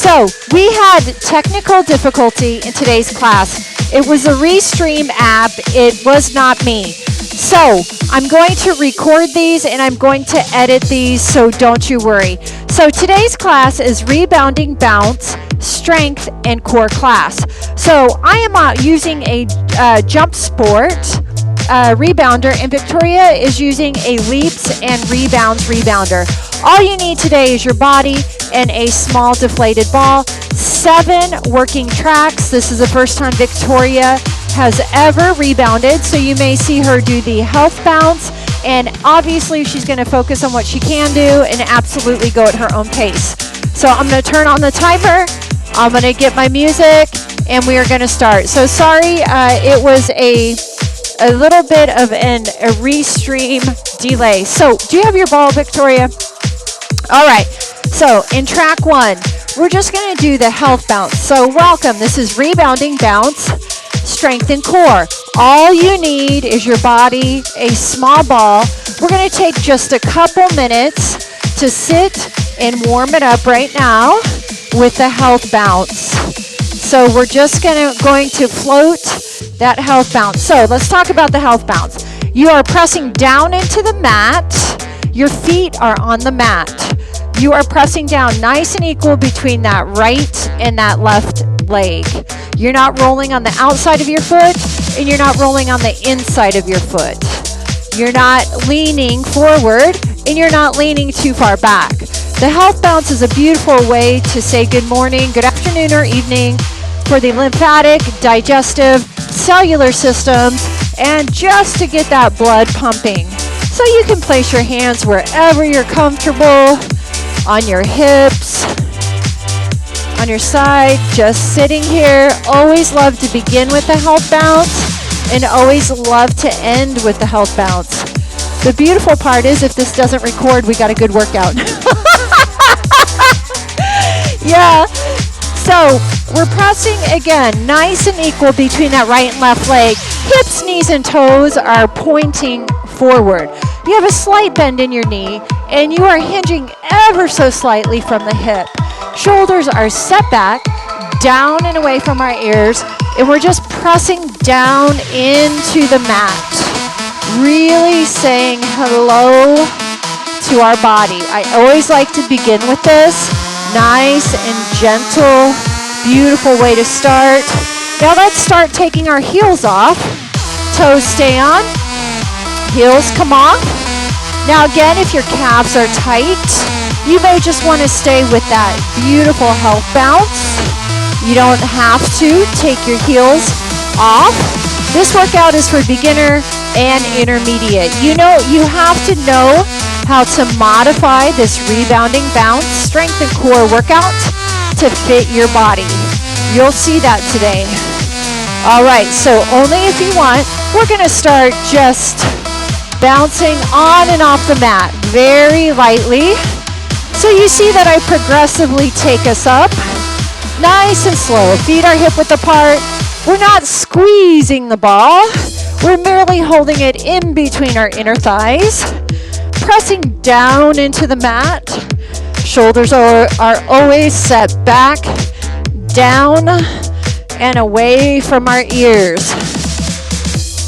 So we had technical difficulty in today's class. It was a Restream app. It was not me. So I'm going to record these and I'm going to edit these, so don't you worry. So today's class is Rebounding, Bounce, Strength, and Core class. So I am using a Jumpsport rebounder, and Victoria is using a Leaps and Rebounds rebounder. All you need today is your body and a small deflated ball. 7 working tracks. This is the first time Victoria has ever rebounded, so you may see her do the health bounce, and obviously she's going to focus on what she can do and absolutely go at her own pace. So I'm going to turn on the timer, I'm going to get my music, and we are going to start. So sorry, it was a little bit of a restream delay. So do you have your ball, Victoria? All right, so in track 1, we're just going to do the health bounce. So welcome, this is Rebounding, Bounce, Strength, and Core. All you need is your body, a small ball. We're going to take just a couple minutes to sit and warm it up right now with the health bounce. So we're just going to float that health bounce. So let's talk about the health bounce. You are pressing down into the mat. Your feet are on the mat. You are pressing down nice and equal between that right and that left leg. You're not rolling on the outside of your foot, and you're not rolling on the inside of your foot. You're not leaning forward, and you're not leaning too far back. The health bounce is a beautiful way to say good morning, good afternoon, or evening for the lymphatic, digestive, cellular systems, and just to get that blood pumping. So you can place your hands wherever you're comfortable, on your hips, on your side, just sitting here. Always love to begin with the health bounce and always love to end with the health bounce. The beautiful part is if this doesn't record, we got a good workout. Yeah, so we're pressing again nice and equal between that right and left leg. Hips, knees, and toes are pointing forward. You have a slight bend in your knee, and you are hinging ever so slightly from the hip. Shoulders are set back, down and away from our ears, and we're just pressing down into the mat. Really saying hello to our body. I always like to begin with this. Nice and gentle, beautiful way to start. Now let's start taking our heels off. Toes stay on. Heels come off. Now again, if your calves are tight, you may just want to stay with that beautiful health bounce. You don't have to take your heels off. This workout is for beginner and intermediate. You have to know how to modify this rebounding bounce, strength, and core workout to fit your body. You'll see that today. All right, so only if you want, we're going to start just bouncing on and off the mat very lightly. So you see that I progressively take us up nice and slow. Feet are hip width apart. We're not squeezing the ball. We're merely holding it in between our inner thighs, pressing down into the mat. Shoulders are always set back, down, and away from our ears.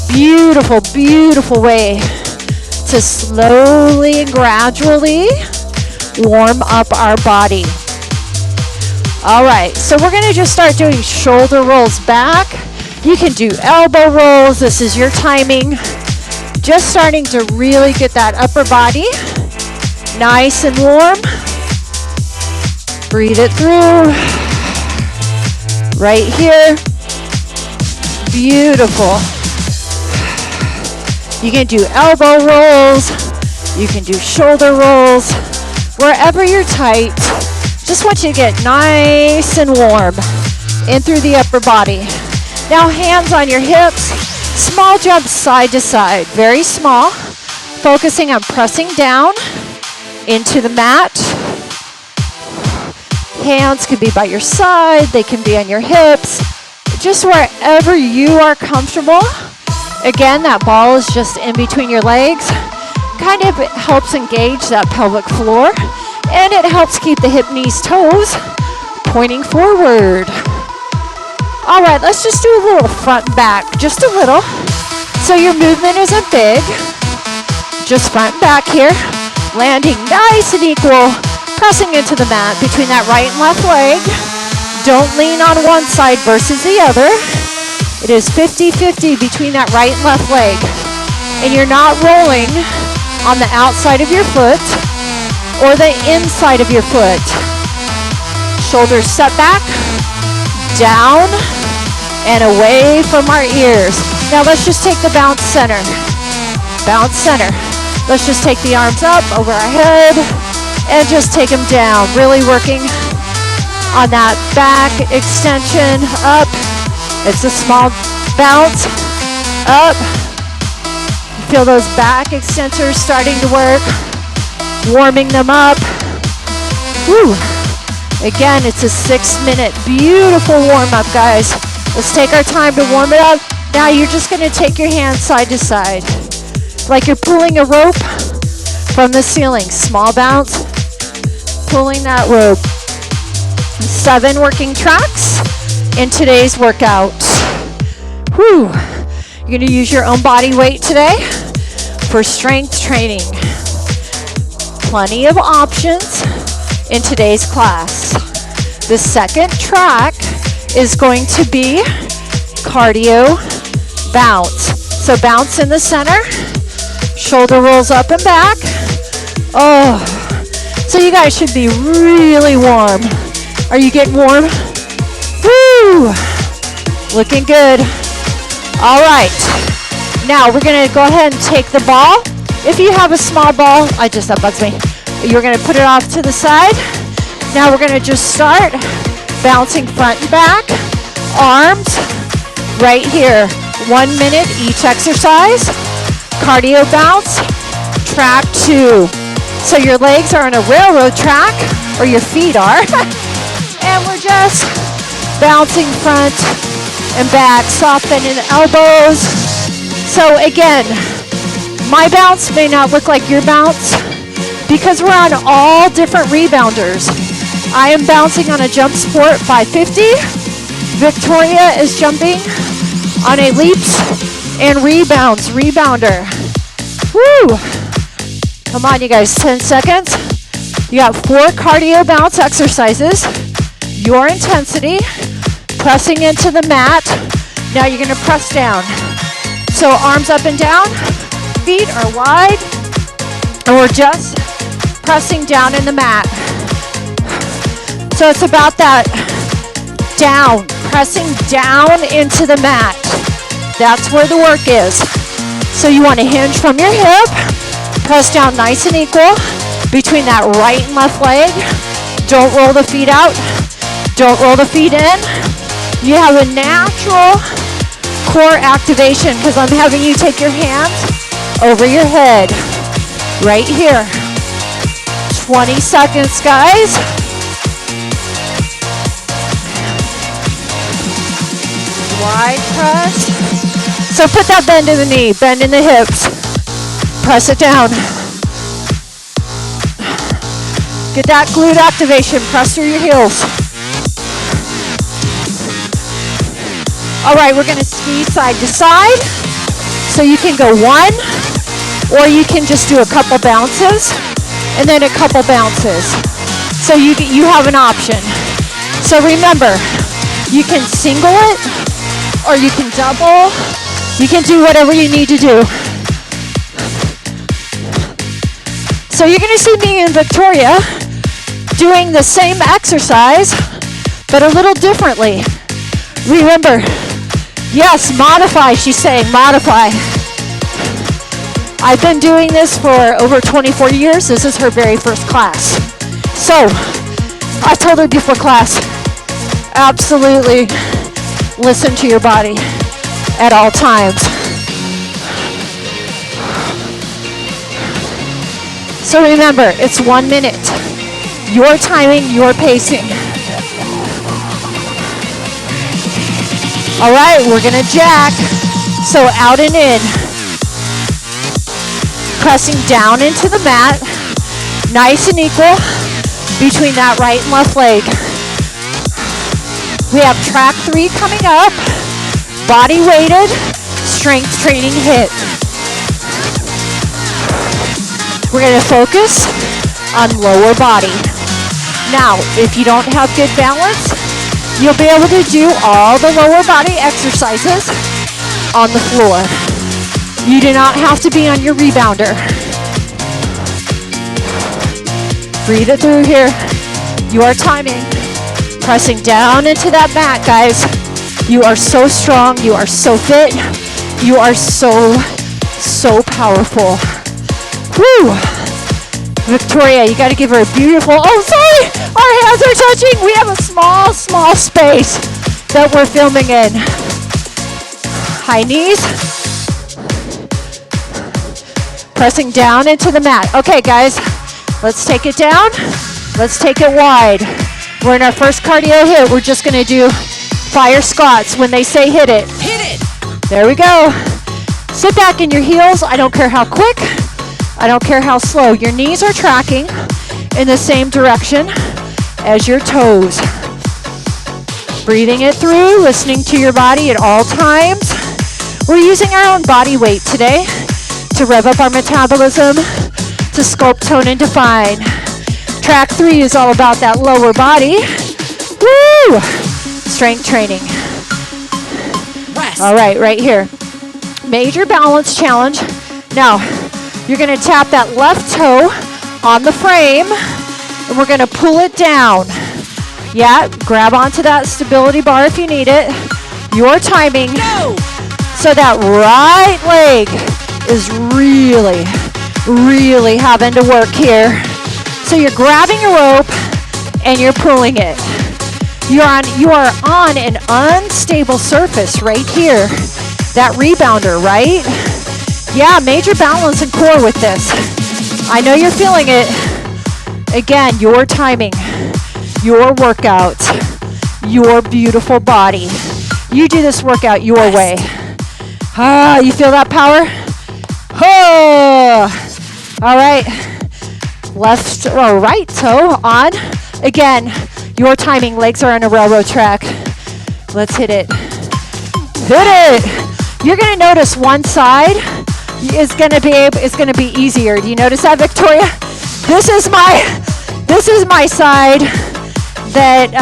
Beautiful, beautiful way to slowly and gradually warm up our body. All right, so we're going to just start doing shoulder rolls back. You can do elbow rolls. This is your timing. Just starting to really get that upper body nice and warm. Breathe it through. Right here. Beautiful. You can do elbow rolls. You can do shoulder rolls. Wherever you're tight, just want you to get nice and warm in through the upper body. Now hands on your hips, small jumps side to side, very small, focusing on pressing down into the mat. Hands can be by your side, they can be on your hips, just wherever you are comfortable. Again, that ball is just in between your legs. Kind of helps engage that pelvic floor, and it helps keep the hip, knees, toes pointing forward. All right, let's just do a little front and back, just a little. So your movement isn't big, just front and back here. Landing nice and equal, pressing into the mat between that right and left leg. Don't lean on one side versus the other. It is 50-50 between that right and left leg. And you're not rolling on the outside of your foot or the inside of your foot. Shoulders set back, down, and away from our ears. Now let's just take the bounce center. Bounce center. Let's just take the arms up over our head and just take them down. Really working on that back extension up. It's a small bounce up. Feel those back extensors starting to work. Warming them up. Woo. Again, it's a 6-minute beautiful warm up, guys. Let's take our time to warm it up. Now you're just gonna take your hands side to side, like you're pulling a rope from the ceiling. Small bounce, pulling that rope. 7 working tracks in today's workout. Whew. You're gonna use your own body weight today for strength training. Plenty of options in today's class. The second track is going to be cardio bounce. So bounce in the center, shoulder rolls up and back. Oh, so you guys should be really warm. Are you getting warm? Woo! Looking good. All right. Now we're gonna go ahead and take the ball. If you have a small ball, that bugs me. You're gonna put it off to the side. Now we're gonna just start bouncing front and back, arms right here. 1 minute each exercise. Cardio bounce, track 2. So your legs are on a railroad track, or your feet are. And we're just bouncing front and back, soft bend in the elbows. So again, my bounce may not look like your bounce because we're on all different rebounders. I am bouncing on a Jumpsport 550. Victoria is jumping on a leaps and rebounds rebounder. Woo! Come on, you guys, 10 seconds. You got 4 cardio bounce exercises. Your intensity, pressing into the mat. Now you're gonna press down. So arms up and down, feet are wide, and we're just pressing down in the mat. So it's about that down, pressing down into the mat. That's where the work is. So you want to hinge from your hip, press down nice and equal between that right and left leg. Don't roll the feet out. Don't roll the feet in. You have a natural core activation because I'm having you take your hands over your head right here. 20 seconds, guys. Wide press. So put that bend in the knee, bend in the hips. Press it down. Get that glute activation. Press through your heels. All right, we're gonna ski side to side. So you can go 1, or you can just do a couple bounces and then a couple bounces. So you have an option. So remember, you can single it or you can double. You can do whatever you need to do. So you're gonna see me and Victoria doing the same exercise, but a little differently. Remember, yes, modify, she's saying, modify. I've been doing this for over 24 years. This is her very first class. So, I told her before class, absolutely listen to your body at all times. So remember, it's 1 minute. Your timing, your pacing. All right, we're gonna jack. So out and in. Pressing down into the mat. Nice and equal between that right and left leg. We have track 3 coming up. Body weighted, strength training HIIT. We're going to focus on lower body. Now, if you don't have good balance, you'll be able to do all the lower body exercises on the floor. You do not have to be on your rebounder. Breathe it through here. You are timing. Pressing down into that mat, guys. You are so strong. You are so fit. You are so powerful. Woo! Victoria, you got to give her a beautiful, oh, sorry, our hands are touching. We have a small space that we're filming in. High knees. Pressing down into the mat. Okay, guys, let's take it down. Let's take it wide. We're in our first cardio HIIT. We're just going to do fire squats. When they say hit it. Hit it. There we go. Sit back in your heels. I don't care how quick. I don't care how slow. Your knees are tracking in the same direction as your toes. Breathing it through, listening to your body at all times. We're using our own body weight today to rev up our metabolism, to sculpt, tone, and define. Track 3 is all about that lower body. Woo! Strength training. Rest. All right here. Major balance challenge. Now, you're going to tap that left toe on the frame, and we're going to pull it down. Yeah, grab onto that stability bar if you need it. Your timing. No. So that right leg is really having to work here. So you're grabbing your rope and you're pulling it. You are on an unstable surface right here. That rebounder, right? Yeah, major balance and core with this. I know you're feeling it. Again, your timing, your workout, your beautiful body. You do this workout your way. Ah, you feel that power? Oh. All right. Left or right toe on. Again, your timing. Legs are on a railroad track. Let's hit it. Hit it. You're going to notice one side is going to be easier. Do you notice that, Victoria? This is my side that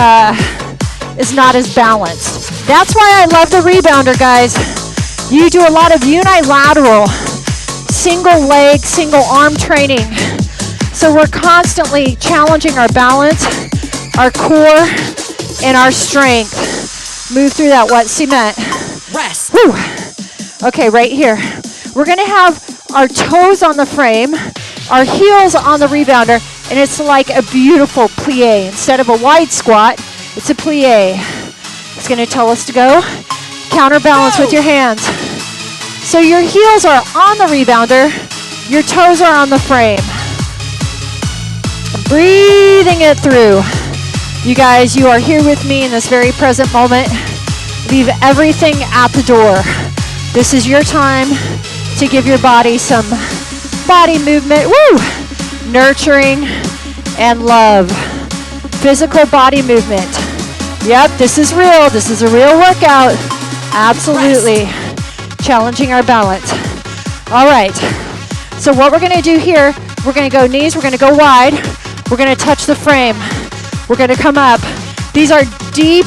is not as balanced. That's why I love the rebounder, guys. You do a lot of unilateral, single leg, single arm training. So we're constantly challenging our balance, our core, and our strength. Move through that wet cement. Rest. Woo. Okay, right here. We're going to have our toes on the frame, our heels on the rebounder, and it's like a beautiful plie. Instead of a wide squat, it's a plie. It's going to tell us to go. Counterbalance with your hands. So your heels are on the rebounder, your toes are on the frame. Breathing it through. You guys, you are here with me in this very present moment. Leave everything at the door. This is your time to give your body some body movement. Woo! Nurturing and love. Physical body movement. Yep, this is real. This is a real workout. Absolutely. Rest. Challenging our balance. All right. So what we're going to do here, we're going to go knees, we're going to go wide. We're going to touch the frame. We're going to come up. These are deep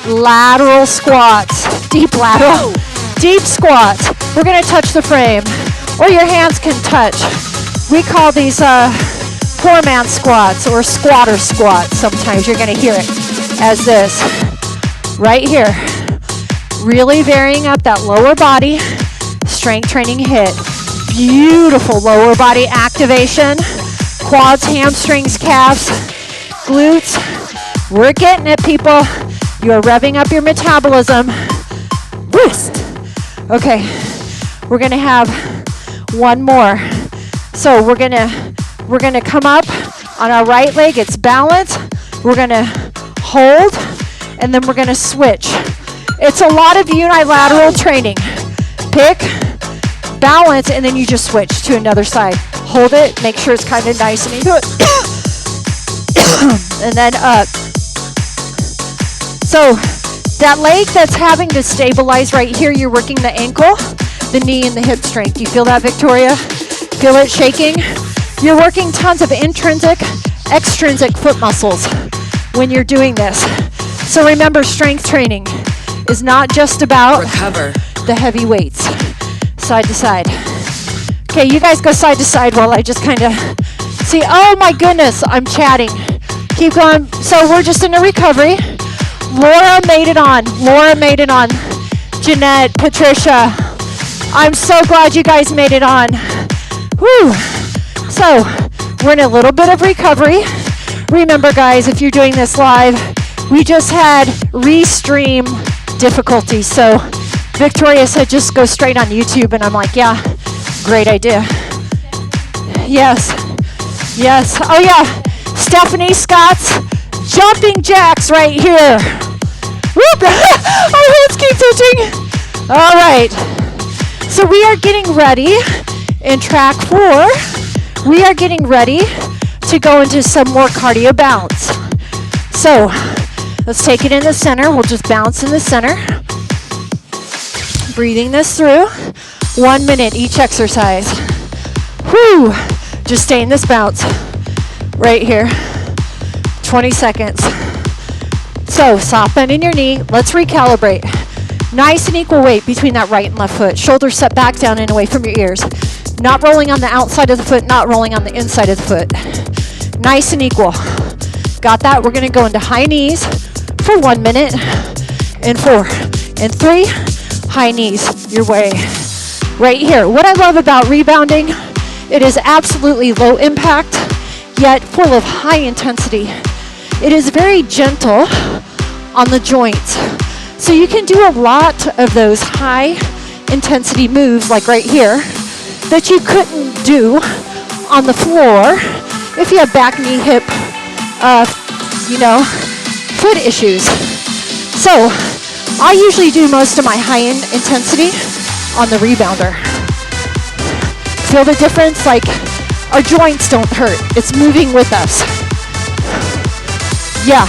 lateral squats. Deep lateral. Deep squats. We're going to touch the frame. Or your hands can touch. We call these poor man squats or squatter squats. Sometimes you're going to hear it as this. Right here. Really varying up that lower body. Strength training HIIT. Beautiful lower body activation. Quads, hamstrings, calves, glutes. We're getting it, people. You are revving up your metabolism. Rest. Okay, we're gonna have one more. So we're gonna come up on our right leg. It's balance. We're gonna hold, and then we're gonna switch. It's a lot of unilateral training. Pick, balance, and then you just switch to another side. Hold it, make sure it's kind of nice and into it. And then up. So that leg that's having to stabilize right here, you're working the ankle, the knee, and the hip strength. Do you feel that, Victoria? Feel it shaking? You're working tons of intrinsic, extrinsic foot muscles when you're doing this. So remember, strength training is not just about the heavy weights. Side to side. Okay, you guys go side to side while I just kind of see. Oh my goodness, I'm chatting. Keep going. So we're just in a recovery. Laura made it on. Laura made it on. Jeanette, Patricia. I'm so glad you guys made it on. Whew. So we're in a little bit of recovery. Remember, guys, if you're doing this live, we just had restream difficulty. So Victoria said just go straight on YouTube, and I'm like, yeah, great idea. Yes. Yes. Oh yeah. Stephanie Scott's jumping jacks right here. Whoop. Our hands keep touching. All right. So we are getting ready in track 4. We are getting ready to go into some more cardio bounce. So let's take it in the center. We'll just bounce in the center. Breathing this through. 1 minute each exercise. Whew. Just stay in this bounce right here. 20 seconds. So soft bend in your knee. Let's recalibrate. Nice and equal weight between that right and left foot. Shoulders set back down and away from your ears. Not rolling on the outside of the foot, not rolling on the inside of the foot. Nice and equal. Got that? We're going to go into high knees for 1 minute. And 4 and 3. High knees your way. Right here. What I love about rebounding, it is absolutely low impact, yet full of high intensity. It is very gentle on the joints. So you can do a lot of those high intensity moves, like right here, that you couldn't do on the floor if you have back, knee, hip, foot issues. So I usually do most of my high intensity on the rebounder. Feel the difference? Like, our joints don't hurt. It's moving with us. Yeah.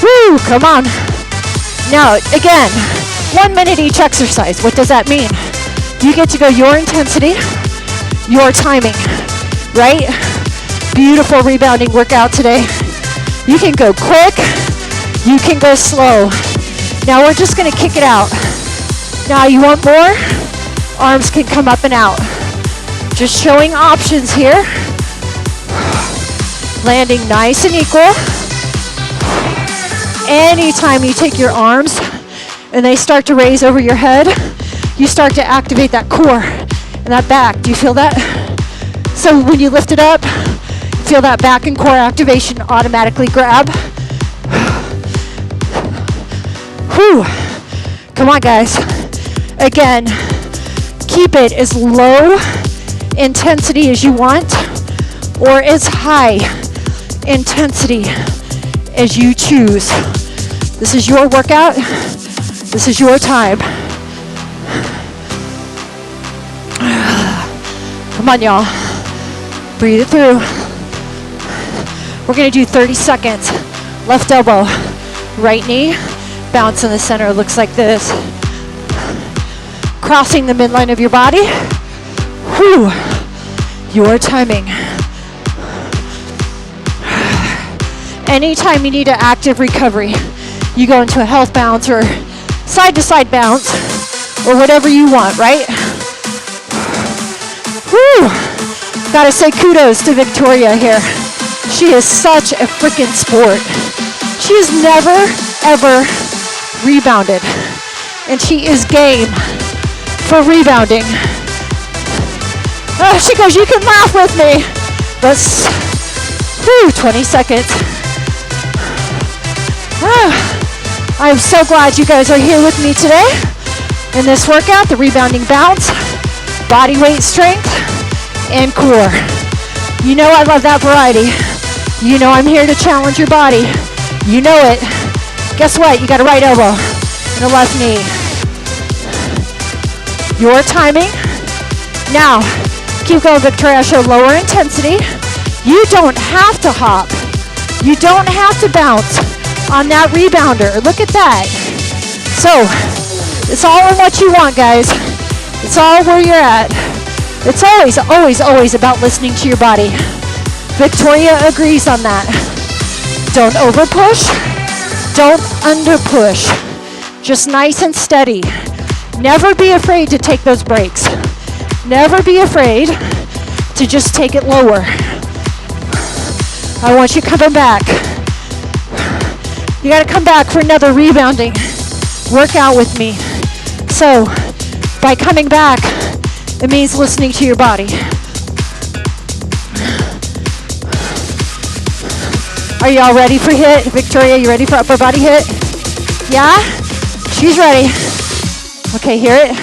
Woo, come on. Now, again, 1 minute each exercise. What does that mean? You get to go your intensity, your timing, right? Beautiful rebounding workout today. You can go quick, you can go slow. Now we're just gonna kick it out. Now you want more? Arms can come up and out. Just showing options here. Landing nice and equal. Anytime you take your arms and they start to raise over your head, you start to activate that core and that back. Do you feel that? So when you lift it up, feel that back and core activation automatically grab. Whew. Come on, guys. Again, keep it as low intensity as you want or as high intensity as you choose. This is your workout. This is your time. Come on, y'all. Breathe it through. We're gonna do 30 seconds. Left elbow, right knee, bounce in the center. Looks like this. Crossing the midline of your body. Whew. Your timing. Anytime you need an active recovery, you go into a health bounce or side-to-side bounce or whatever you want, right? Whew. Gotta say kudos to Victoria here. She is such a freaking sport. She's never, ever rebounded. And she is game for rebounding. She goes, you can laugh with me. But, 20 seconds. I'm so glad you guys are here with me today in this workout, the rebounding bounce, body weight strength, and core. You know I love that variety. You know I'm here to challenge your body. You know it. Guess what? You got a right elbow and a left knee. Your timing. Now, keep going, Victoria. Show lower intensity. You don't have to hop You don't have to bounce on that rebounder. Look at that. So, it's all in what you want, guys. It's all where you're at. It's always, always, always about listening to your body. Victoria agrees on that. Don't over push. Don't under push. Just nice and steady. Never be afraid to take those breaks. Never be afraid to just take it lower. I want you coming back. You gotta come back for another rebounding workout with me. So, by coming back, it means listening to your body. Are you all ready for HIIT? Victoria, you ready for upper body HIIT? Yeah? She's ready. Okay, hear it.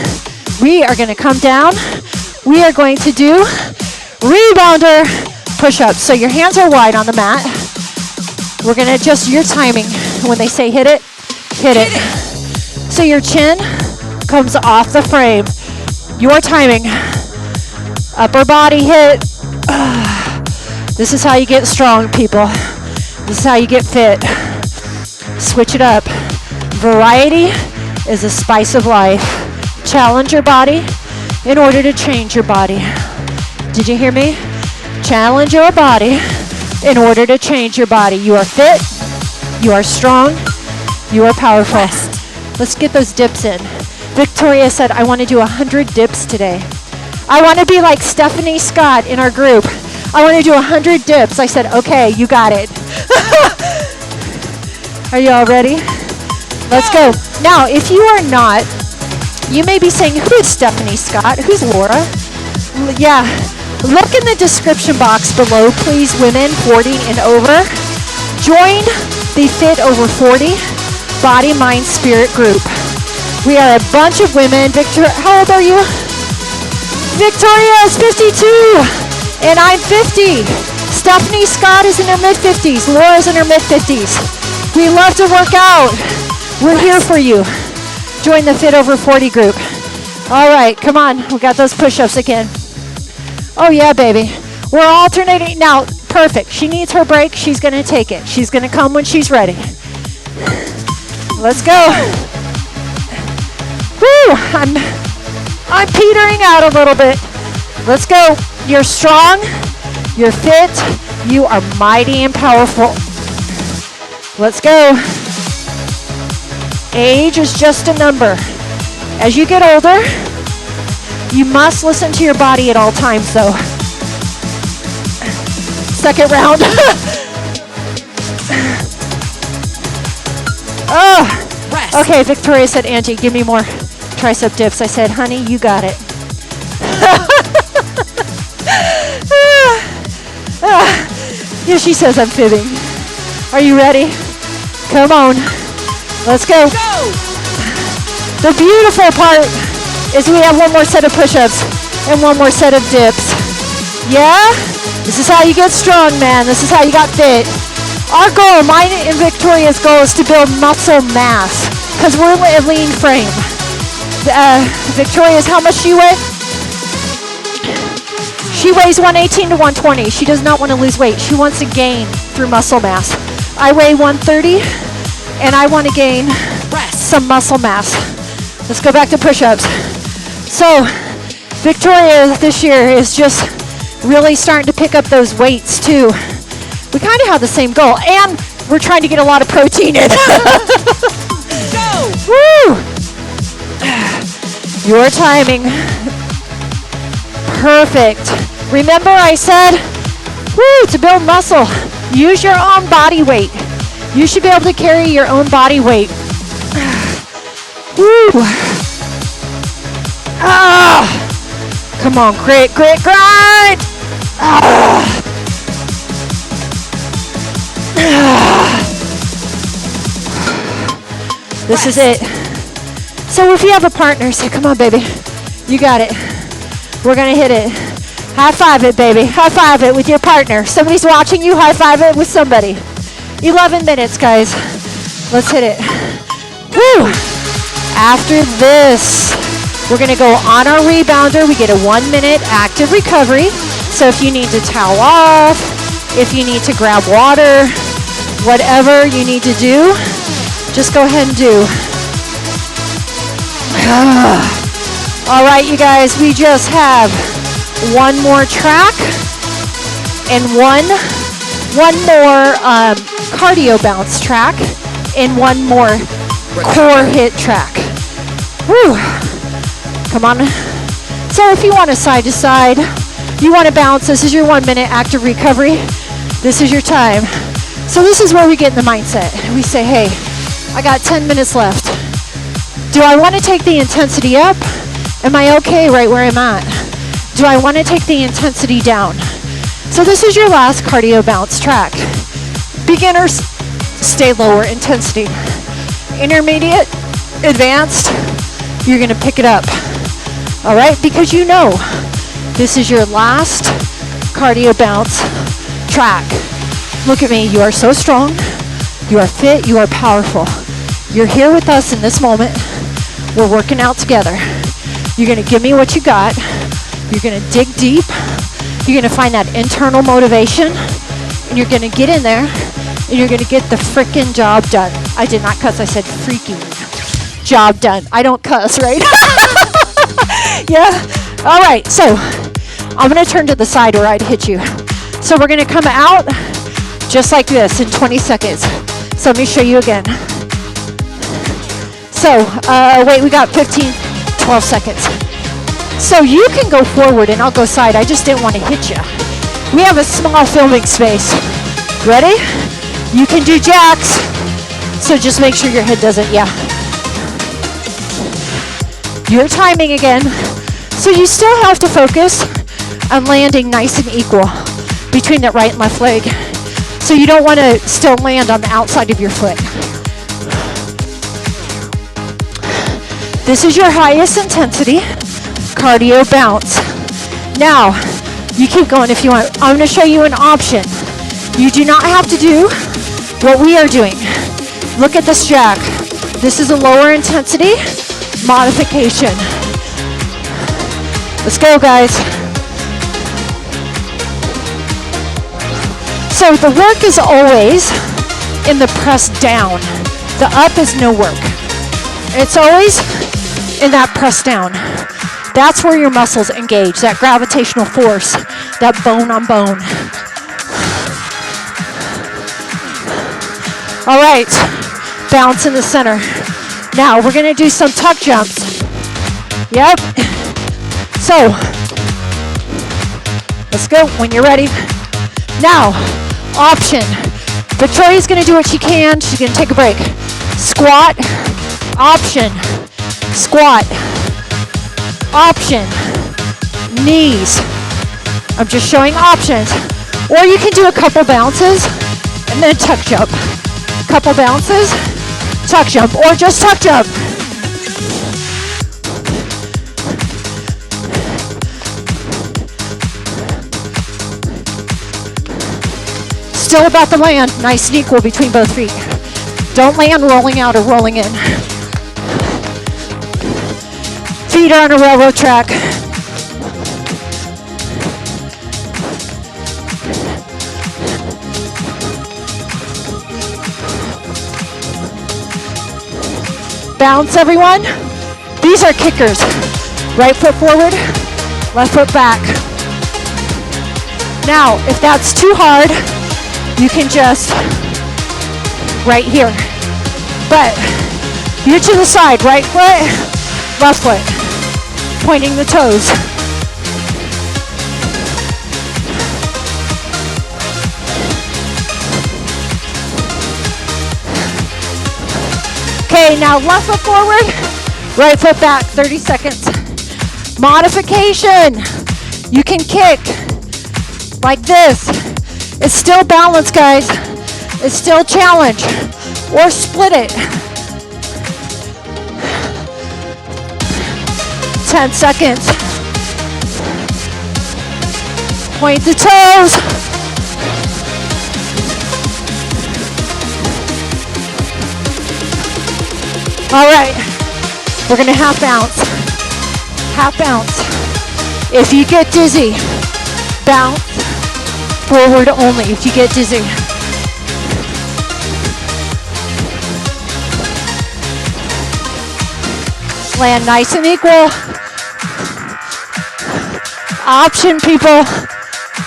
We are gonna come down. We are going to do rebounder push-ups. So your hands are wide on the mat. We're gonna adjust your timing. When they say hit it, hit it. So your chin comes off the frame. Your timing. Upper body HIIT. This is how you get strong, people. This is how you get fit. Switch it up. Variety is a spice of life. Challenge your body in order to change your body. Did you hear me? Challenge your body in order to change your body. You are fit. You are strong. You are powerful. Let's get those dips in. Victoria said, I want to do 100 dips today. I want to be like Stephanie Scott in our group. I want to do 100 dips. I said, okay, you got it. Are you all ready? Let's go. Now, if you are not, you may be saying, who is Stephanie Scott? Who's Laura? Yeah, look in the description box below, please, women 40 and over. Join the Fit Over 40 Body, Mind, Spirit group. We are a bunch of women. How old are you? Victoria is 52, and I'm 50. Stephanie Scott is in her mid-50s. Laura's in her mid-50s. We love to work out. We're here for you. Join the Fit Over 40 group. All right, come on. We got those push-ups again. Oh, yeah, baby. We're alternating. Now, perfect. She needs her break. She's going to take it. She's going to come when she's ready. Let's go. Woo! I'm petering out a little bit. Let's go. You're strong. You're fit. You are mighty and powerful. Let's go. Age is just a number. As you get older, you must listen to your body at all times, though. Second round. Oh. Okay, Victoria said, Angie, give me more tricep dips. I said, honey, you got it. Yeah, she says I'm fibbing. Are you ready? Come on. Let's go. The beautiful part is we have one more set of push-ups and one more set of dips. Yeah? This is how you get strong, man. This is how you got fit. Our goal, mine and Victoria's goal, is to build muscle mass because we're a lean frame. Victoria's, how much do you weigh? She weighs 118 to 120. She does not want to lose weight. She wants to gain through muscle mass. I weigh 130, and I want to gain some muscle mass. Let's go back to push-ups. So, Victoria this year is just really starting to pick up those weights too. We kind of have the same goal, and we're trying to get a lot of protein in. Go! Woo! Your timing. Perfect. Remember I said, to build muscle, use your own body weight. You should be able to carry your own body weight. Woo! Come on, grit, grind! This is it. So if you have a partner, say, come on, baby. You got it. We're going to hit it. High five it, baby. High five it with your partner. Somebody's watching you. High five it with somebody. 11 minutes, guys. Let's hit it. Woo! After this, we're going to go on our rebounder. We get a 1-minute active recovery. So if you need to towel off, if you need to grab water, Whatever you need to do, just go ahead and do. All right, you guys, we just have one more track and one more cardio bounce track and one more core HIIT track. Woo. Come on. So if you want to side to side, you want to bounce, this is your 1 minute active recovery. This is your time. So this is where we get in the mindset. We say, hey, I got 10 minutes left. Do I want to take the intensity up? Am I okay right where I'm at? Do I want to take the intensity down? So this is your last cardio bounce track. Beginners, stay lower intensity. Intermediate, advanced, you're going to pick it up. All right, because you know this is your last cardio bounce track. Look at me, you are so strong, you are fit, you are powerful. You're here with us in this moment. We're working out together. You're going to give me what you got. You're going to dig deep. You're going to find that internal motivation. And you're going to get in there. And you're going to get the freaking job done. I did not cuss. I said freaking job done. I don't cuss, right? Yeah. All right. So I'm going to turn to the side where I'd hit you. So we're going to come out just like this in 20 seconds. So let me show you again. So, wait, we got 15, 12 seconds. So you can go forward and I'll go side. I just didn't want to hit you. We have a small filming space. Ready? You can do jacks. So just make sure your head doesn't, yeah. Your timing again. So you still have to focus on landing nice and equal between that right and left leg. So you don't want to still land on the outside of your foot. This is your highest intensity cardio bounce. Now, you keep going if you want. I'm going to show you an option. You do not have to do what we are doing. Look at this jack. This is a lower intensity modification. Let's go, guys. So the work is always in the press down. The up is no work. It's always in that press down. That's where your muscles engage, that gravitational force, that bone on bone. All right, bounce in the center. Now we're gonna do some tuck jumps. Yep. So, let's go when you're ready. Now, option. Victoria's gonna do what she can. She's gonna take a break. Squat, option. Squat, option, knees. I'm just showing options. Or you can do a couple bounces and then tuck jump. Couple bounces, tuck jump, or just tuck jump. Still about the land, nice and equal between both feet. Don't land rolling out or rolling in. Feet are on a railroad track. Bounce, everyone. These are kickers. Right foot forward, left foot back. Now, if that's too hard, you can just right here. But you're to the side, right foot, left foot, pointing the toes. Okay, now left foot forward, right foot back, 30 seconds. Modification. You can kick like this. It's still balance, guys. It's still challenge. Or split it. 10 seconds. Point the toes. All right, we're gonna half bounce. Half bounce. If you get dizzy, bounce forward only if you get dizzy. Land nice and equal. Option, people.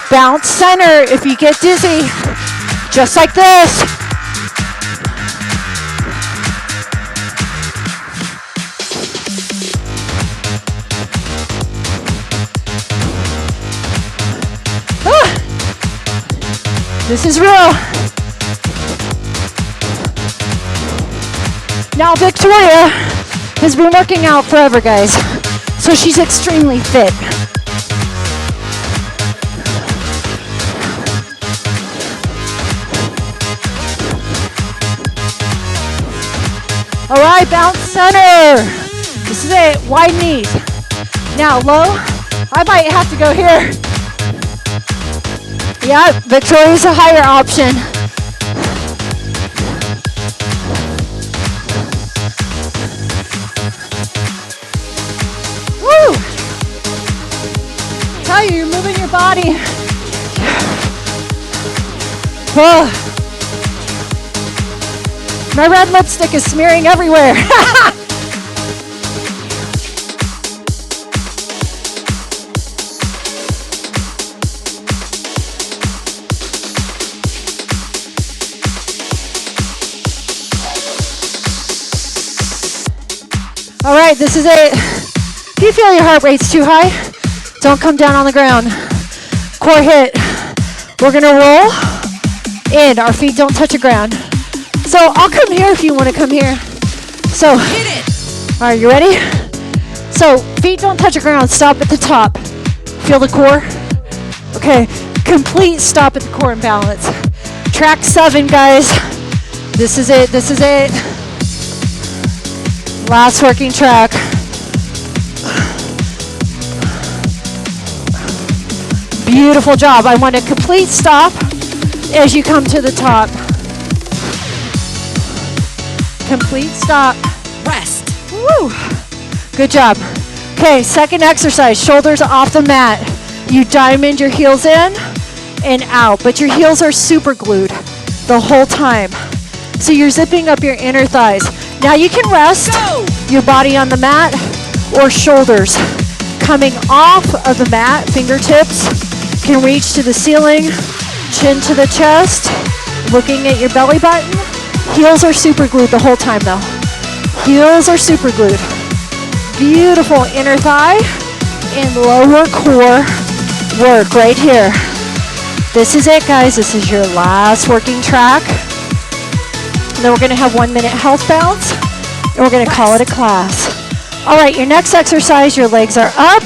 Bounce center if you get dizzy. Just like this. This is real. Now Victoria has been working out forever, guys. So she's extremely fit. All right, bounce center. This is it, wide knees. Now low, I might have to go here. Yeah, Victoria's a higher option. Woo! Tell you, you're moving your body. Oh. My red lipstick is smearing everywhere. All right, this is it. If you feel your heart rate's too high, don't come down on the ground. Core hit. We're gonna roll in. Our feet don't touch the ground. So I'll come here if you want to come here. So, hit it. All right, you ready? So feet don't touch the ground. Stop at the top. Feel the core. Okay, complete stop at the core and balance. Track 7, guys. This is it. This is it. Last working track. Beautiful job. I want a complete stop as you come to the top. Complete stop. Rest. Woo. Good job. Okay, second exercise. Shoulders off the mat. You diamond your heels in and out, but your heels are super glued the whole time. So you're zipping up your inner thighs. Now you can rest your body on the mat or shoulders coming off of the mat. Fingertips can reach to the ceiling, chin to the chest, looking at your belly button. Heels are super glued the whole time though. Heels are super glued. Beautiful inner thigh and lower core work right here. This is it, guys. This is your last working track. And then we're gonna have 1 minute health bounce and we're gonna call it a class. All right, your next exercise, your legs are up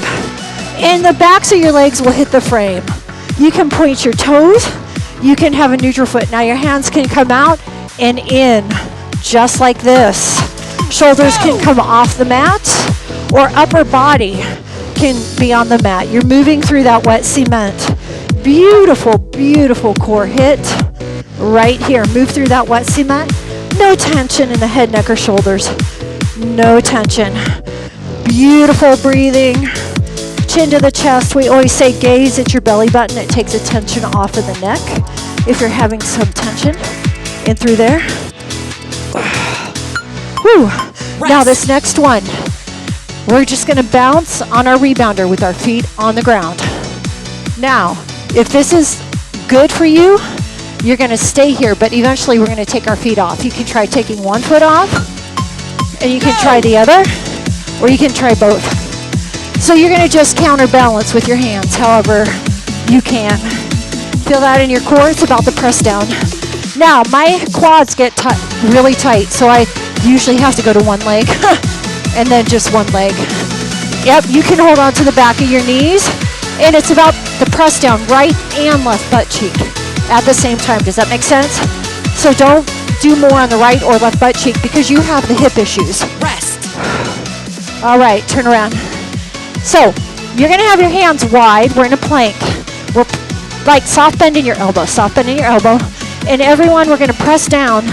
and the backs of your legs will hit the frame. You can point your toes. You can have a neutral foot. Now your hands can come out and in, just like this. Shoulders can come off the mat or upper body can be on the mat. You're moving through that wet cement. Beautiful, beautiful core hit right here. Move through that wet cement. No tension in the head, neck, or shoulders. No tension. Beautiful breathing. Chin to the chest. We always say gaze at your belly button. It takes the tension off of the neck if you're having some tension. In through there. Whew. Now this next one, we're just gonna bounce on our rebounder with our feet on the ground. Now, if this is good for you, you're gonna stay here, but eventually we're gonna take our feet off. You can try taking one foot off, and you can try the other, or you can try both. So you're gonna just counterbalance with your hands, however you can. Feel that in your core? It's about the press down. Now, my quads get really tight, so I usually have to go to one leg and then just one leg. Yep, you can hold on to the back of your knees, and it's about the press down, right and left butt cheek at the same time. Does that make sense? So don't do more on the right or left butt cheek because you have the hip issues. Rest. All right, turn around. So you're gonna have your hands wide. We're in a plank. We're like soft bend in your elbow, soft bend in your elbow. And everyone, we're gonna press down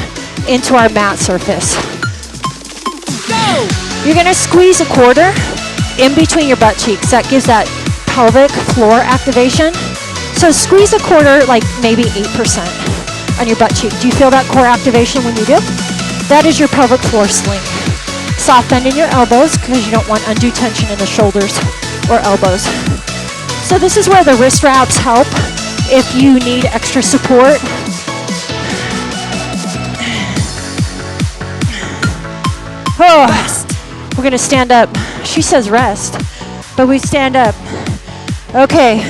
into our mat surface. Go! You're gonna squeeze a quarter in between your butt cheeks. That gives that pelvic floor activation. So squeeze a quarter, like maybe 8% on your butt cheek. Do you feel that core activation when you do? That is your pelvic floor sling. Soft bend in your elbows because you don't want undue tension in the shoulders or elbows. So this is where the wrist wraps help if you need extra support. Oh, we're gonna stand up. She says rest, but we stand up. Okay,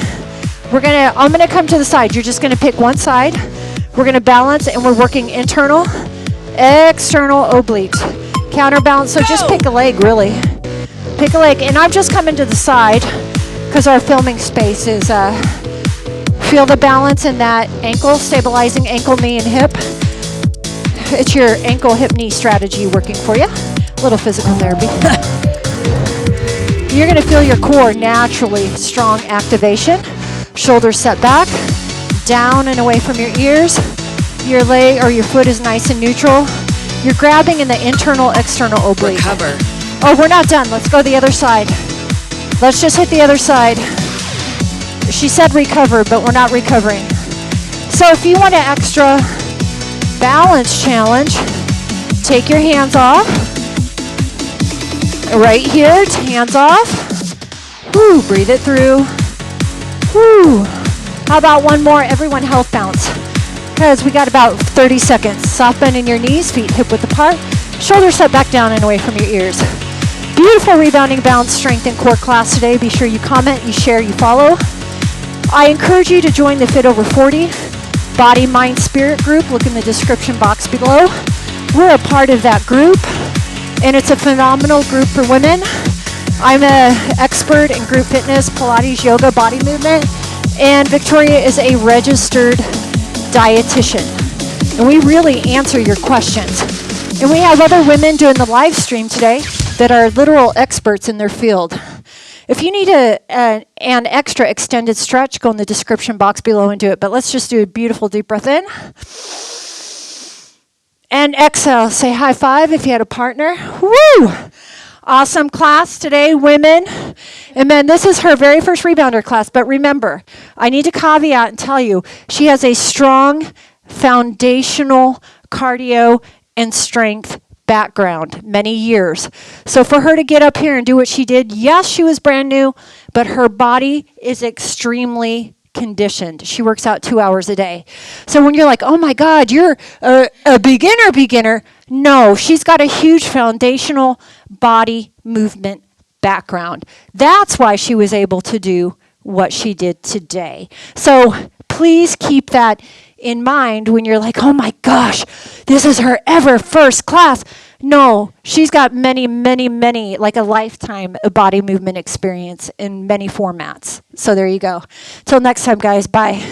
I'm gonna come to the side. You're just gonna pick one side. We're gonna balance and we're working internal, external obliques. Counterbalance, so just pick a leg really. Pick a leg, and I'm just coming to the side because our filming space is, feel the balance in that ankle, stabilizing ankle, knee, and hip. It's your ankle, hip, knee strategy working for you. A little physical therapy. You're gonna feel your core naturally strong activation. Shoulders set back, down and away from your ears. Your leg or your foot is nice and neutral. You're grabbing in the internal, external oblique. Recover. Oh, we're not done. Let's go the other side. Let's just hit the other side. She said recover, but we're not recovering. So if you want an extra balance challenge, take your hands off. Right here, hands off. Woo, breathe it through. Woo. How about one more? Everyone health bounce. Because we got about 30 seconds. Soft bend in your knees, feet hip width apart. Shoulders set back down and away from your ears. Beautiful rebounding balance, strength, and core class today. Be sure you comment, you share, you follow. I encourage you to join the Fit Over 40 Body, Mind, Spirit group. Look in the description box below. We're a part of that group, and it's a phenomenal group for women. I'm an expert in group fitness, Pilates, yoga, body movement, and Victoria is a registered dietitian, and we really answer your questions. And we have other women doing the live stream today that are literal experts in their field. If you need an extra extended stretch, go in the description box below and do it. But let's just do a beautiful deep breath in. And exhale. Say high five if you had a partner. Woo! Awesome class today, women and men. This is her very first rebounder class, but remember, I need to caveat and tell you, she has a strong foundational cardio and strength background, many years. So for her to get up here and do what she did, yes, she was brand new, but her body is extremely conditioned. She works out 2 hours a day. So when you're like, oh my God, you're a beginner. No, she's got a huge foundational body movement background. That's why she was able to do what she did today. So please keep that in mind when you're like, oh my gosh, this is her ever first class. No, she's got many, like a lifetime of body movement experience in many formats. So there you go. Till next time, guys. Bye.